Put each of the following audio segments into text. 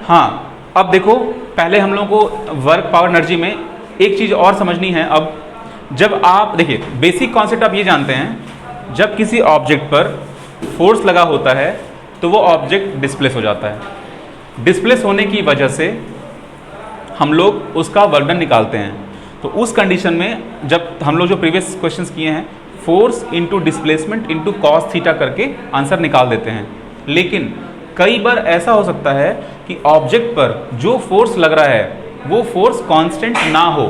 हाँ, अब देखो, पहले हम लोगों को वर्क पावर एनर्जी में एक चीज़ और समझनी है। अब जब आप देखिए, बेसिक कॉन्सेप्ट आप ये जानते हैं, जब किसी ऑब्जेक्ट पर फोर्स लगा होता है तो वो ऑब्जेक्ट डिस्प्लेस हो जाता है। डिस्प्लेस होने की वजह से हम लोग उसका वर्क डन निकालते हैं। तो उस कंडीशन में जब हम लोग जो प्रीवियस क्वेश्चंस किए हैं, force into displacement into cos theta करके आंसर निकाल देते हैं। लेकिन कई बार ऐसा हो सकता है कि ऑब्जेक्ट पर जो फोर्स लग रहा है वो फोर्स कांस्टेंट ना हो,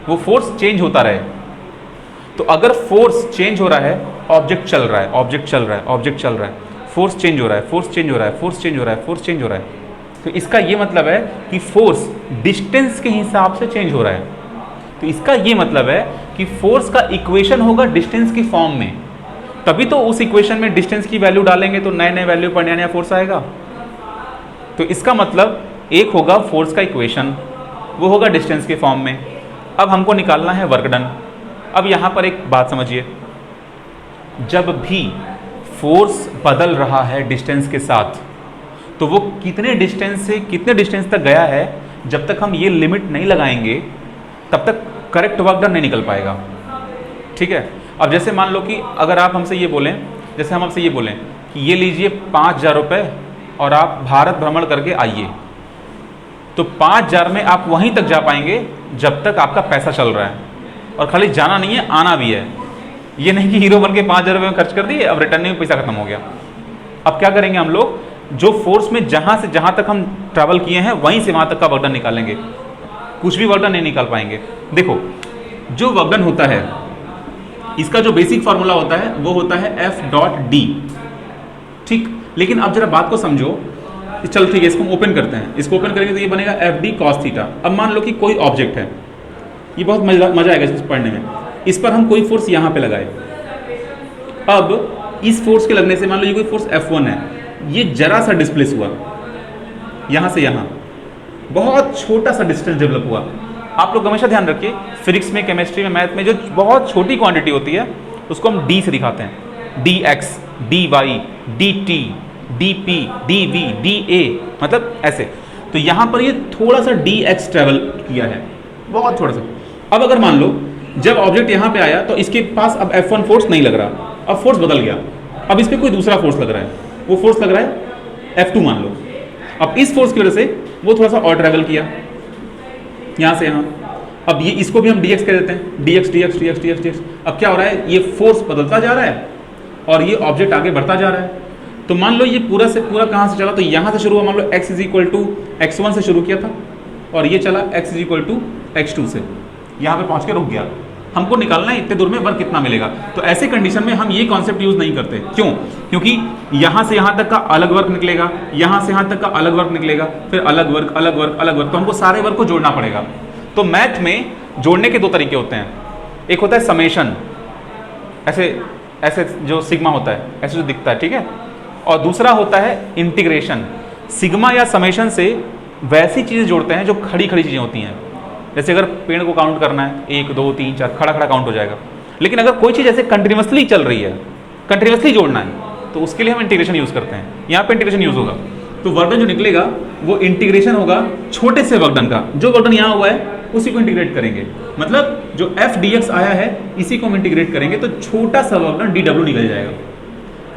वो फोर्स चेंज होता रहे। तो अगर फोर्स चेंज हो रहा है, ऑब्जेक्ट चल रहा है, ऑब्जेक्ट चल रहा है, ऑब्जेक्ट चल रहा है, फोर्स चेंज हो रहा है, फोर्स चेंज हो रहा है, फोर्स चेंज हो रहा है, फोर्स चेंज हो रहा है, तो इसका ये मतलब है कि फोर्स डिस्टेंस के हिसाब से चेंज हो रहा है। तो इसका ये मतलब है कि फोर्स का इक्वेशन होगा डिस्टेंस की फॉर्म में, तभी तो उस इक्वेशन में डिस्टेंस की वैल्यू डालेंगे तो नए नए वैल्यू पर नया नया फोर्स आएगा। तो इसका मतलब एक होगा फोर्स का इक्वेशन, वो होगा डिस्टेंस के फॉर्म में। अब हमको निकालना है वर्क डन। अब यहाँ पर एक बात समझिए, जब भी फोर्स बदल रहा है डिस्टेंस के साथ, तो वो कितने डिस्टेंस से कितने डिस्टेंस तक गया है, जब तक हम ये लिमिट नहीं लगाएंगे तब तक करेक्ट वर्क डन नहीं निकल पाएगा। ठीक है। अब जैसे मान लो कि अगर आप हमसे ये बोलें, जैसे हम आपसे ये बोलें कि ये लीजिए 5,000 रुपये और आप भारत भ्रमण करके आइए, तो 5,000 में आप वहीं तक जा पाएंगे जब तक आपका पैसा चल रहा है। और खाली जाना नहीं है, आना भी है। ये नहीं कि हीरो बन के 5,000 रुपये में खर्च कर दिए, अब रिटर्न में पैसा खत्म हो गया। अब क्या करेंगे हम लोग, जो फोर्स में जहाँ से जहाँ तक हम ट्रैवल किए हैं वहीं से वहाँ तक का वर्क डन निकालेंगे। कुछ भी वर्क डन नहीं निकाल पाएंगे। देखो, जो वर्क डन होता है, इसका जो बेसिक फार्मूला होता है वो होता है F.D। ठीक। लेकिन अब जरा बात को समझो। चलो ठीक है, इसको हम ओपन करते हैं। इसको ओपन करेंगे तो ये बनेगा FD cos थीटा। अब मान लो कि कोई ऑब्जेक्ट है, ये बहुत मजा आएगा इसको पढ़ने में। इस पर हम कोई फोर्स यहाँ पे लगाए। अब इस फोर्स के लगने से मान लो ये कोई फोर्स F1 है, ये जरा सा डिस्प्लेस हुआ, यहाँ से यहाँ बहुत छोटा सा डिस्टेंस डेवलप हुआ। आप लोग हमेशा ध्यान रखिए, फिजिक्स में, केमिस्ट्री में, मैथ में जो बहुत छोटी क्वांटिटी होती है उसको हम डी से दिखाते हैं। dx, dy, dt, dp, dv, da, मतलब ऐसे। तो यहाँ पर ये थोड़ा सा dx ट्रेवल किया है, बहुत थोड़ा सा। अब अगर मान लो जब ऑब्जेक्ट यहाँ पे आया तो इसके पास अब F1 फोर्स नहीं लग रहा, अब फोर्स बदल गया। अब इस पर कोई दूसरा फोर्स लग रहा है, वो फोर्स लग रहा है F2 मान लो। अब इस फोर्स की वजह से वो थोड़ा सा और ट्रेवल किया यहाँ से यहाँ। अब ये इसको भी हम dx कह देते हैं, dx dx dx dx dx। अब क्या हो रहा है, ये फोर्स बदलता जा रहा है और ये ऑब्जेक्ट आगे बढ़ता जा रहा है। तो मान लो ये पूरा से पूरा कहाँ से चला, तो यहाँ से शुरू हुआ। मान लो x = x1 से शुरू किया था और ये चला x = x2 से, यहाँ पे पहुँच के रुक गया। हमको निकालना है इतने दूर में वर्क कितना मिलेगा। तो ऐसे कंडीशन में हम ये कॉन्सेप्ट यूज नहीं करते। क्यों? क्योंकि यहाँ से यहाँ तक का अलग वर्क निकलेगा, यहाँ से यहाँ तक का अलग वर्क निकलेगा, फिर अलग वर्क, अलग वर्क, अलग वर्क। तो हमको सारे वर्क को जोड़ना पड़ेगा। तो मैथ में जोड़ने के दो तरीके होते हैं। एक होता है समेशन, ऐसे ऐसे जो सिग्मा होता है ऐसे जो दिखता है, ठीक है। और दूसरा होता है इंटीग्रेशन। सिग्मा या समेशन से वैसी चीज़ें जोड़ते हैं जो खड़ी खड़ी चीज़ें होती हैं। जैसे अगर पेड़ को काउंट करना है 1 2 3 4, खड़ा खड़ा काउंट हो जाएगा। लेकिन अगर कोई चीज़ ऐसे कंटिन्यूसली चल रही है, कंटिन्यूसली जोड़ना है, तो उसके लिए हम इंटीग्रेशन यूज़ करते हैं। यहाँ पे इंटीग्रेशन यूज़ होगा तो वर्क डन जो निकलेगा वो इंटीग्रेशन होगा छोटे से वर्क डन का। जो वर्क डन यहाँ हुआ है उसी को इंटीग्रेट करेंगे, मतलब जो f dx आया है इसी को हम इंटीग्रेट करेंगे तो छोटा सा वर्क डन dw निकल जाएगा।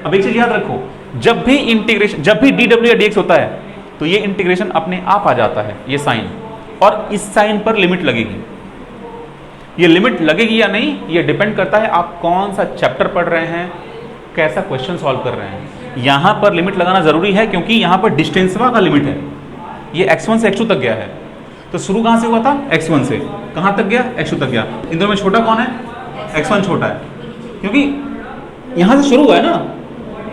अब एक चीज़ याद रखो, जब भी इंटीग्रेशन, जब भी dw या dx होता है तो ये इंटीग्रेशन अपने आप आ जाता है, ये साइन, और इस साइन पर लिमिट लगेगी। ये लिमिट लगेगी या नहीं ये डिपेंड करता है आप कौन सा चैप्टर पढ़ रहे हैं, कैसा क्वेश्चन सॉल्व कर रहे हैं। यहाँ पर लिमिट लगाना जरूरी है क्योंकि यहाँ पर डिस्टेंसवा का लिमिट है। ये x1 से x2 तक गया है, तो शुरू कहाँ से हुआ था, x1 से, कहाँ तक गया, x2 तक गया। इन दोनों में छोटा कौन है, x1 छोटा है, क्योंकि यहाँ से शुरू हुआ है ना,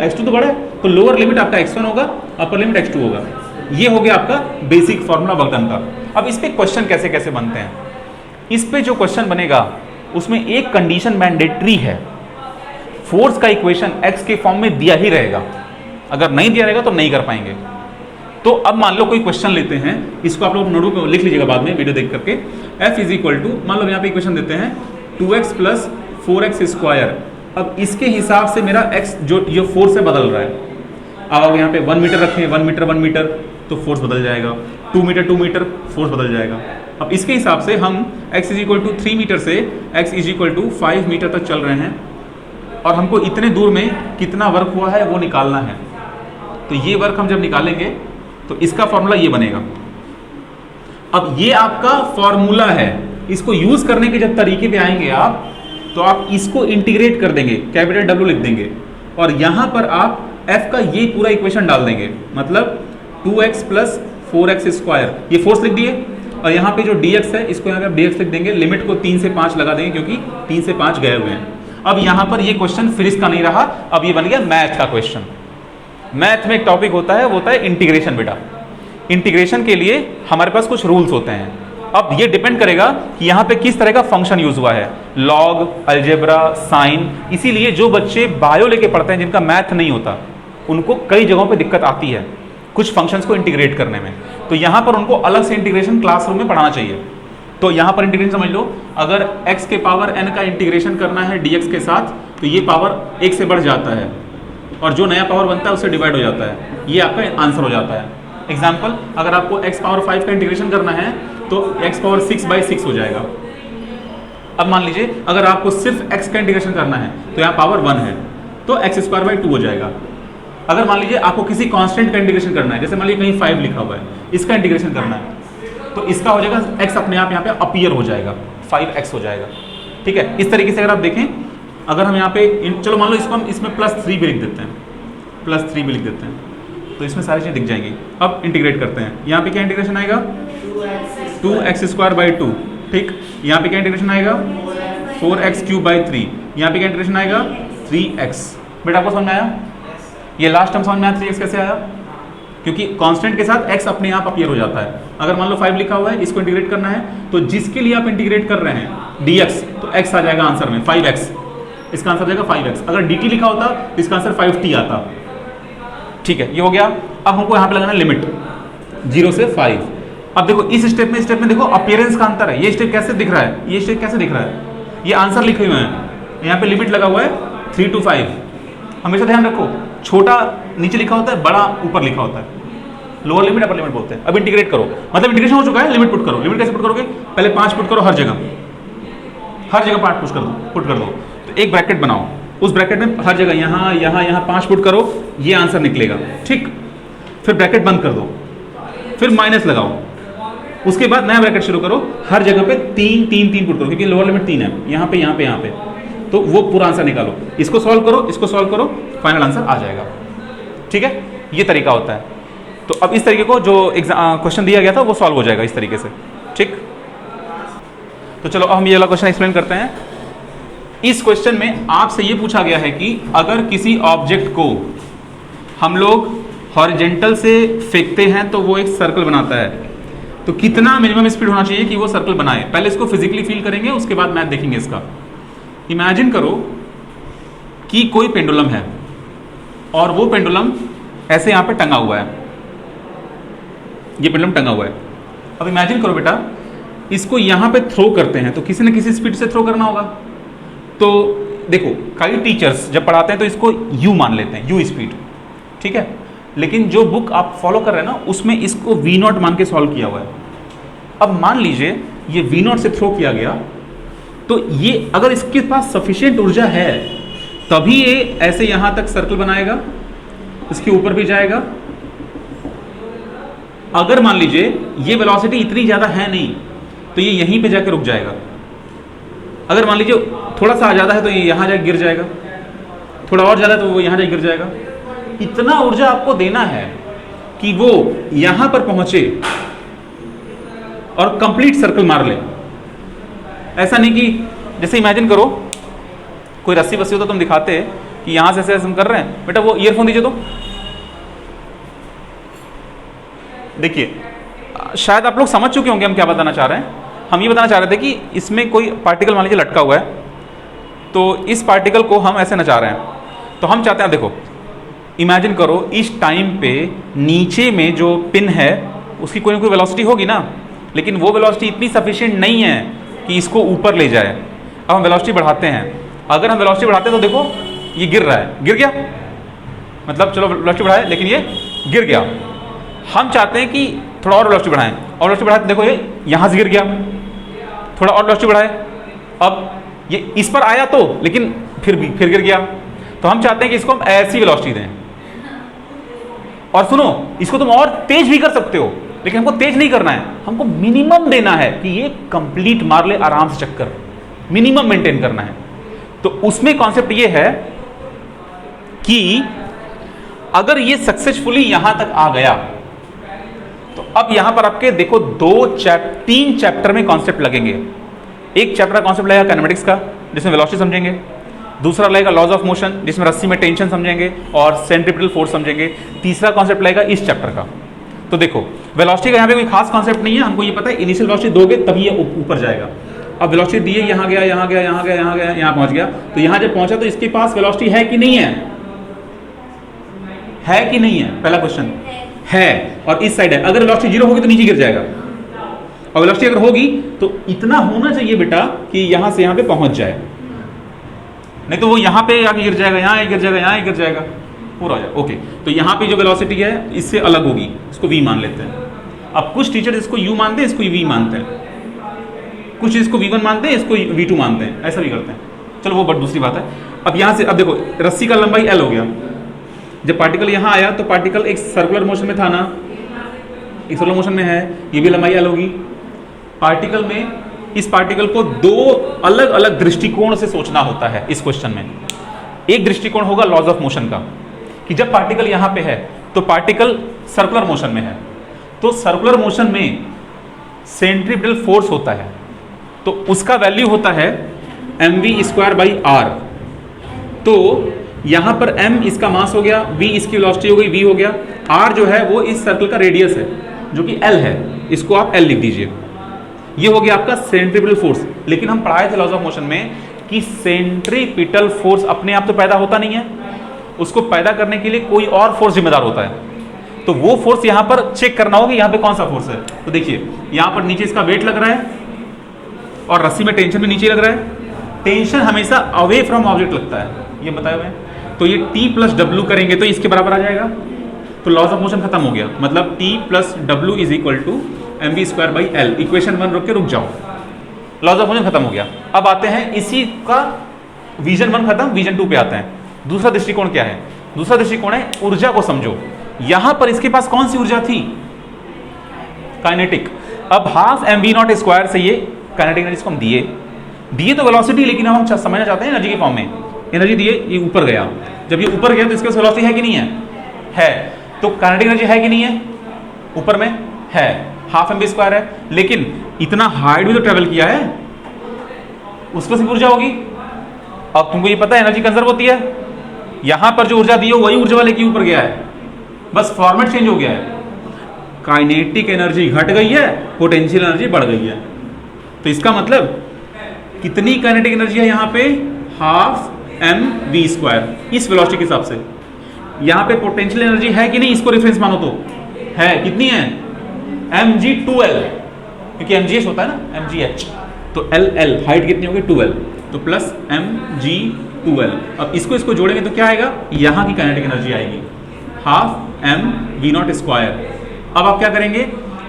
x2 तो बड़ा है। तो लोअर लिमिट आपका x1 होगा, अपर लिमिट x2 होगा। ये हो गया आपका बेसिक फॉर्मूला वर्क डन का। अब इस पे क्वेश्चन कैसे कैसे बनते हैं, इस पे जो क्वेश्चन बनेगा उसमें एक कंडीशन मैंडेटरी है, फोर्स का इक्वेशन x के फॉर्म में दिया ही रहेगा। अगर नहीं दिया रहेगा तो नहीं कर पाएंगे। तो अब मान लो कोई क्वेश्चन लेते हैं, इसको आप लोग नोटबुक में लिख लीजिएगा बाद में वीडियो देख करके। f = मान लो यहाँ पे इक्वेशन देते हैं 2x + 4x²। अब इसके हिसाब से मेरा x जो फोर्स है बदल रहा है। अब यहाँ पे 1 मीटर रखें, 1 मीटर 1 मीटर, तो तो फोर्स बदल जाएगा, 2 मीटर फोर्स बदल जाएगा। अब इसके हिसाब से हम x is equal to 3 metre से x is equal to 5 metre तक चल रहे हैं और हमको इतने दूर में कितना वर्क हुआ है वो निकालना है। तो ये वर्क हम जब निकालेंगे तो इसका फॉर्मूला ये बनेगा। अब ये आपका फॉर्मूला है, इसको यूज करने के जब तरीके पे आएंगे आप, तो आप इसको इंटीग्रेट कर देंगे, कैपिटल W लिख देंगे और यहां पर आप f का ये पूरा इक्वेशन डाल देंगे, मतलब 2x प्लस 4x स्क्वायर, ये फोर्स लिख दिए और यहाँ पे जो dx है इसको यहाँ पे dx लिख देंगे, लिमिट को 3 से 5 लगा देंगे क्योंकि 3 से 5 गए हुए हैं। अब यहाँ पर ये क्वेश्चन फिजिक्स का नहीं रहा, अब ये बन गया मैथ का क्वेश्चन। मैथ में एक टॉपिक होता है, वो होता है इंटीग्रेशन। बेटा इंटीग्रेशन के लिए हमारे पास कुछ रूल्स होते हैं। अब ये डिपेंड करेगा कि यहाँ पे किस तरह का फंक्शन यूज हुआ है, लॉग, अलजेब्रा, साइन। इसीलिए जो बच्चे बायो लेके पढ़ते हैं जिनका मैथ नहीं होता, उनको कई जगहों पे दिक्कत आती है कुछ फंक्शंस को इंटीग्रेट करने में। तो यहाँ पर उनको अलग से इंटीग्रेशन क्लासरूम में पढ़ाना चाहिए। तो यहाँ पर इंटीग्रेशन समझ लो, अगर x के पावर n का इंटीग्रेशन करना है dx के साथ, तो ये पावर 1 से बढ़ जाता है और जो नया पावर बनता है उससे डिवाइड हो जाता है, ये आपका आंसर हो जाता है। एग्जाम्पल, अगर आपको x पावर 5 का इंटीग्रेशन करना है तो x पावर 6/6 हो जाएगा। अब मान लीजिए अगर आपको सिर्फ x का इंटीग्रेशन करना है तो यहाँ पावर 1 है तो x² 2 हो जाएगा। अगर मान लीजिए आपको किसी कांस्टेंट का इंटीग्रेशन करना है, जैसे मान लीजिए कहीं 5 लिखा हुआ है, इसका इंटीग्रेशन करना है तो इसका हो जाएगा x अपने आप यहाँ पे अपीयर हो जाएगा, 5x हो जाएगा। ठीक है, इस तरीके से अगर आप देखें, अगर हम यहाँ पे चलो मान लो इसको हम इसमें +3 भी लिख देते हैं, +3 भी लिख देते हैं तो इसमें सारी चीज़ें दिख जाएंगी। अब इंटीग्रेट करते हैं, यहाँ पे क्या इंटीग्रेशन आएगा 2x² 2। ठीक, यहाँ पे क्या इंटीग्रेशन आएगा 4x³ 3। यहाँ पे क्या इंटीग्रेशन आएगा 3x। बेटा आपको समझ में आया? ये लास्ट टर्म समझ में आया 3x कैसे आया? क्योंकि कांस्टेंट के साथ x अपने आप अपीयर हो जाता है। अगर मान लो 5 लिखा हुआ है, इसको इंटीग्रेट करना है तो जिसके लिए आप इंटीग्रेट कर रहे हैं dx, तो x आ जाएगा आंसर में 5x, इसका आंसर जाएगा 5x। अगर dt लिखा होता तो इसका आंसर 5t आता। ठीक है, ये हो गया। अब हमको यहाँ पे लगाना लिमिट 0 से 5। अब देखो इस स्टेप में देखो अपीयरेंस का अंतर है। ये स्टेप कैसे दिख रहा है, ये स्टेप कैसे दिख रहा है, ये आंसर लिखे हुए हैं, यहाँ पे लिमिट लगा हुआ है 3 to 5। हमेशा ध्यान रखो, छोटा नीचे लिखा होता है, बड़ा ऊपर लिखा होता है, लोअर लिमिट अपर लिमिट बोलते हैं। अब इंटीग्रेट करो, मतलब इंटीग्रेशन हो चुका है, लिमिट पुट करो। लिमिट कैसे पुट करोगे, पहले 5 पुट करो, हर जगह 5 पुट कर दो। तो एक ब्रैकेट बनाओ, उस ब्रैकेट में हर जगह यहाँ 5 पुट करो, ये आंसर निकलेगा। ठीक, फिर ब्रैकेट बंद कर दो, फिर माइनस लगाओ, उसके बाद नया ब्रैकेट शुरू करो, हर जगह पे 3 पुट करो क्योंकि लोअर लिमिट 3 है, यहाँ पे, तो वो पूरा आंसर निकालो। इसको सॉल्व करो, फाइनल आंसर आ जाएगा। ठीक है, ये तरीका होता है। तो अब इस तरीके को जो क्वेश्चन दिया गया था वो सॉल्व हो जाएगा इस तरीके से। ठीक, तो चलो अब हम ये वाला क्वेश्चन एक्सप्लेन करते हैं। इस क्वेश्चन में आपसे ये पूछा गया है कि अगर किसी ऑब्जेक्ट को हम लोग हॉरिजेंटल से फेंकते हैं तो वो एक सर्कल बनाता है, तो कितना मिनिमम स्पीड होना चाहिए कि वो सर्कल बनाए। पहले इसको फिजिकली फील करेंगे, उसके बाद मैथ देखेंगे इसका। इमेजिन करो कि कोई पेंडुलम है और वो पेंडुलम ऐसे यहाँ पे टंगा हुआ है, ये पेंडुलम टंगा हुआ है। अब इमेजिन करो बेटा, इसको यहाँ पे थ्रो करते हैं तो किसी न किसी स्पीड से थ्रो करना होगा। तो देखो कई टीचर्स जब पढ़ाते हैं तो इसको u मान लेते हैं, u स्पीड। ठीक है, लेकिन जो बुक आप फॉलो कर रहे हैं ना उसमें इसको v0 मान के सॉल्व किया हुआ है। अब मान लीजिए ये v0 से थ्रो किया गया, तो ये अगर इसके पास सफिशिएंट ऊर्जा है तभी ये ऐसे यहां तक सर्कल बनाएगा, इसके ऊपर भी जाएगा। अगर मान लीजिए ये वेलोसिटी इतनी ज्यादा है नहीं तो ये यहीं पे जाकर रुक जाएगा। अगर मान लीजिए थोड़ा सा ज्यादा है तो ये यहां जाकर गिर जाएगा, थोड़ा और ज्यादा है तो वो यहां जाकर गिर जाएगा। इतना ऊर्जा आपको देना है कि वो यहां पर पहुंचे और कंप्लीट सर्कल मार ले। ऐसा नहीं कि जैसे इमेजिन करो कोई रस्सी वस्सी होता, तुम दिखाते कि यहां से ऐसे हम कर रहे हैं, बेटा वो ईयरफोन दीजिए। तो देखिए शायद आप लोग समझ चुके होंगे हम क्या बताना चाह रहे हैं। हम ये बताना चाह रहे थे कि इसमें कोई पार्टिकल मान लीजिए लटका हुआ है, तो इस पार्टिकल को हम ऐसे नचा रहे हैं। तो हम चाहते हैं, देखो इमेजिन करो इस टाइम पे नीचे में जो पिन है उसकी कोई ना कोई वेलोसिटी होगी ना, लेकिन वो वेलोसिटी इतनी सफिशिएंट नहीं है कि इसको ऊपर ले जाए। अब हम वेलोसिटी बढ़ाते हैं, अगर हम वेलोसिटी बढ़ाते हैं तो देखो ये गिर रहा है, गिर गया, मतलब चलो वेलोसिटी बढ़ाए लेकिन ये गिर गया। हम चाहते हैं कि थोड़ा और वेलोसिटी बढ़ाएं, और वेलोसिटी बढ़ाए तो देखो ये यहाँ से गिर गया, थोड़ा और वेलोसिटी बढ़ाए, अब ये इस पर आया तो लेकिन फिर गिर गया। तो हम चाहते हैं कि इसको हम ऐसी वेलोसिटी दें। और सुनो, इसको तुम और तेज भी कर सकते हो, लेकिन हमको तेज नहीं करना है, हमको मिनिमम देना है कि ये कंप्लीट मार ले आराम से चक्कर, मिनिमम मेंटेन करना है। तो उसमें कॉन्सेप्ट ये है कि अगर ये सक्सेसफुली यहां तक आ गया तो अब यहां पर आपके देखो 3 चैप्टर में कॉन्सेप्ट लगेंगे। एक चैप्टर का कॉन्सेप्ट लगेगा काइनेमेटिक्स का, जिसमें वेलोसिटी समझेंगे। दूसरा लगेगा लॉज ऑफ मोशन, जिसमें रस्सी में टेंशन समझेंगे और सेंट्रीपिटल फोर्स समझेंगे। तीसरा कॉन्सेप्ट लगेगा इस चैप्टर का। तो देखो वेलोसिटी का यहाँ पे कोई खास कॉन्सेप्ट नहीं है, हमको ये पता है इनिशियल वेलोसिटी दोगे तभी ये ऊपर जाएगा। अब वेलोसिटी दी है, यहाँ गया, यहाँ गया, यहाँ गया, यहाँ गया, यहाँ पहुंच गया, तो यहाँ जब पहुंचा तो इसके पास वेलोसिटी है कि नहीं है? है कि नहीं है? पहला क्वेश्चन है। और इस साइड है, अगर वेलोसिटी 0 होगी तो नीचे गिर जाएगा, और वेलोसिटी अगर होगी तो इतना होना चाहिए बेटा कि यहां से यहां पे पहुंच जाए, नहीं तो वो यहां पे आके गिर जाएगा, यहां गिर जाएगा, यहां गिर जाएगा, पूरा हो जाएगा। ओके, तो यहां पे जो वेलोसिटी है इससे अलग होगी, इसको v मान लेते हैं। अब कुछ टीचर इसको u मानते हैं, इसको v मानते हैं, कुछ इसको v1 मानते हैं, इसको v2 मानते हैं, ऐसा भी करते हैं। चलो वो बट दूसरी बात है। अब यहां से अब देखो रस्सी का लंबाई l हो गया, जब पार्टिकल यहां आया तो पार्टिकल एक सर्कुलर मोशन में था ना, एक सर्कुलर मोशन में है, ये भी लंबाई l होगी। पार्टिकल में इस पार्टिकल को 2 अलग अलग दृष्टिकोण से सोचना होता है इस क्वेश्चन में। एक दृष्टिकोण होगा लॉज ऑफ मोशन का, कि जब पार्टिकल यहां पे है तो पार्टिकल सर्कुलर मोशन में है, तो सर्कुलर मोशन में सेंट्रीपिटल फोर्स होता है, तो उसका वैल्यू होता है mv²/r। तो यहां पर m इसका मास हो गया, v इसकी वेलोसिटी हो गई, v हो गया, r जो है वो इस सर्कल का रेडियस है जो कि l है, इसको आप l लिख दीजिए। ये हो गया आपका सेंट्रीपिटल फोर्स। लेकिन हम पढ़ाए थे लॉज ऑफ मोशन में कि सेंट्रीपिटल फोर्स अपने आप तो पैदा होता नहीं है, उसको पैदा करने के लिए कोई और फोर्स जिम्मेदार होता है। तो वो फोर्स यहां पर चेक करना होगा, यहां पे कौन सा फोर्स है। तो देखिए यहां पर नीचे इसका वेट लग रहा है और रस्सी में टेंशन भी नीचे लग रहा है। टेंशन हमेशा अवे फ्रॉम ऑब्जेक्ट लगता है, ये बताया हुआ है। तो ये T+W करेंगे तो इसके बराबर आ जाएगा, तो लॉज ऑफ मोशन खत्म हो गया। मतलब T+W = mv²/l। इक्वेशन 1 रुक जाओ, लॉज ऑफ मोशन खत्म हो गया। अब आते हैं इसी का विजन 1 खत्म, विजन 2 पे आते हैं। दूसरा दृष्टिकोण क्या है? दूसरा दृष्टिकोण है ऊर्जा को समझो। यहां पर इसके पास कौन सी ऊर्जा थी? काइनेटिक। अब हाफ mv0² से ये काइनेटिक एनर्जी को हम दिए तो वेलोसिटी, लेकिन हम समझना चाहते हैं एनर्जी के फॉर्म में। एनर्जी दिए, ये ऊपर गया, जब ये ऊपर गया तो इसके पास वेलोसिटी है कि नहीं है? तो काइनेटिक एनर्जी है कि नहीं है? ऊपर में है, हाफ mv² है, लेकिन इतना हाइट भी तो ट्रेवल किया है, उसको सिर्फ ऊर्जा होगी। अब तुमको ये पता है एनर्जी कंजर्व होती है, यहां पर जो ऊर्जा दी हो वही ऊर्जा वाले के ऊपर गया है, बस फॉर्मेट चेंज हो गया है। काइनेटिक एनर्जी घट गई है, पोटेंशियल एनर्जी बढ़ गई है। तो इसका मतलब कितनी काइनेटिक एनर्जी है यहाँ पे? हाफ mv², इस वेलोसिटी के हिसाब से। यहाँ पे पोटेंशियल एनर्जी है कि नहीं? इसको रेफरेंस मानो तो है, कितनी है? mg2l, क्योंकि mgh होता है ना, mgh, तो l हाइट कितनी होगी? 2l, तो प्लस mg2l। अब इसको जोड़ेंगे तो क्या आएगा? यहाँ की काइनेटिक एनर्जी आएगी हाफ mv0²। अब आप क्या करेंगे?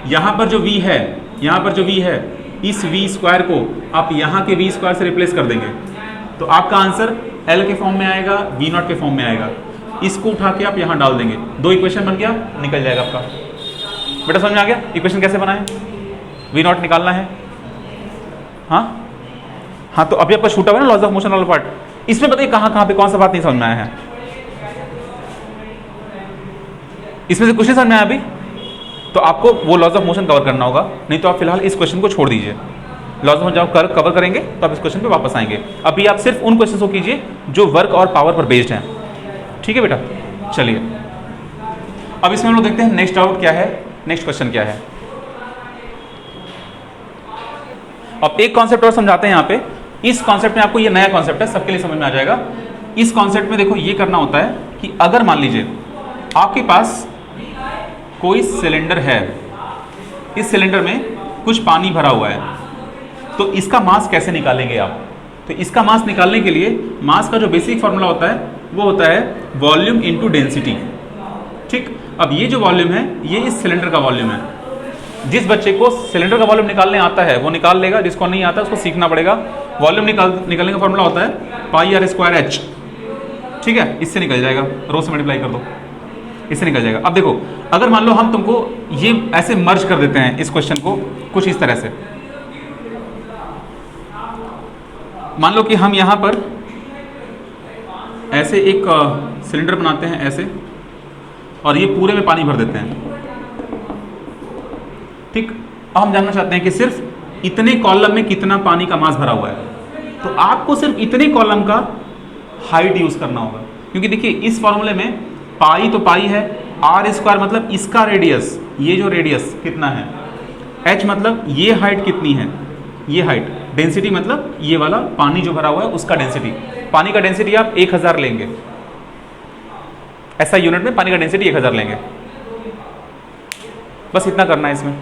यहाँ पर जो v है, यहाँ पर जो v है, इस v² को आप यहाँ के v² से रिप्लेस कर देंगे, तो आपका आंसर l के फॉर्म में आएगा, v0 के फॉर्म में आएगा। इसको उठा के आप यहाँ डाल देंगे, 2 इक्वेशन बन गया, निकल जाएगा आपका। बेटा समझ में आ गया इक्वेशन कैसे बनाए? v0 निकालना है। हाँ, तो अभी आपका छूटा हुआ ना लॉज ऑफ मोशन वाला पार्ट, इसमें बताइए कहाँ पे कौन सा बात नहीं समझ में आया है? इसमें से कुछ नहीं समझ में आया अभी? तो आपको वो लॉज ऑफ मोशन कवर करना होगा, नहीं तो आप फिलहाल इस क्वेश्चन को छोड़ दीजिए। लॉज ऑफ मोशन कवर करेंगे तो आप इस क्वेश्चन पे वापस आएंगे। अभी आप सिर्फ उन क्वेश्चन को कीजिए जो वर्क और पावर पर बेस्ड हैं। ठीक है बेटा, चलिए अब इसमें हम लोग देखते हैं नेक्स्ट डाउट क्या है, नेक्स्ट क्वेश्चन क्या है। अब एक कॉन्सेप्ट और समझाते हैं यहाँ पे। इस कॉन्सेप्ट में आपको ये नया कॉन्सेप्ट है, सबके लिए समझ में आ जाएगा। इस कॉन्सेप्ट में देखो ये करना होता है कि अगर मान लीजिए आपके पास कोई सिलेंडर है, इस सिलेंडर में कुछ पानी भरा हुआ है, तो इसका मास कैसे निकालेंगे आप? तो इसका मास निकालने के लिए मास का जो बेसिक फॉर्मूला होता है वो होता है वॉल्यूम इनटू डेंसिटी। ठीक, अब ये जो वॉल्यूम है ये इस सिलेंडर का वॉल्यूम है। जिस बच्चे को सिलेंडर का वॉल्यूम निकालने आता है वो निकाल लेगा, जिसको नहीं आता उसको सीखना पड़ेगा। वॉल्यूम निकालने का फॉर्मूला होता है पाई आर स्क्वायर एच, ठीक है, इससे निकल जाएगा, रो से मल्टीप्लाई कर दो, इससे निकल जाएगा। अब देखो अगर मान लो हम तुमको ये ऐसे मर्ज कर देते हैं इस क्वेश्चन को कुछ इस तरह से, मान लो कि हम यहां पर ऐसे एक सिलेंडर बनाते हैं ऐसे, और ये पूरे में पानी भर देते हैं, ठीक। अब हम जानना चाहते हैं कि सिर्फ इतने कॉलम में कितना पानी का मास भरा हुआ है, तो आपको सिर्फ इतने कॉलम का हाइट यूज करना होगा, क्योंकि देखिए इस फॉर्मूले में पाई तो पाई है, आर स्क्वायर मतलब इसका रेडियस, ये जो रेडियस कितना है, एच मतलब ये हाइट कितनी है, ये हाइट, डेंसिटी मतलब ये वाला पानी जो भरा हुआ है उसका डेंसिटी। पानी का डेंसिटी आप 1000 लेंगे, ऐसा यूनिट में पानी का डेंसिटी 1000 लेंगे, बस इतना करना है इसमें।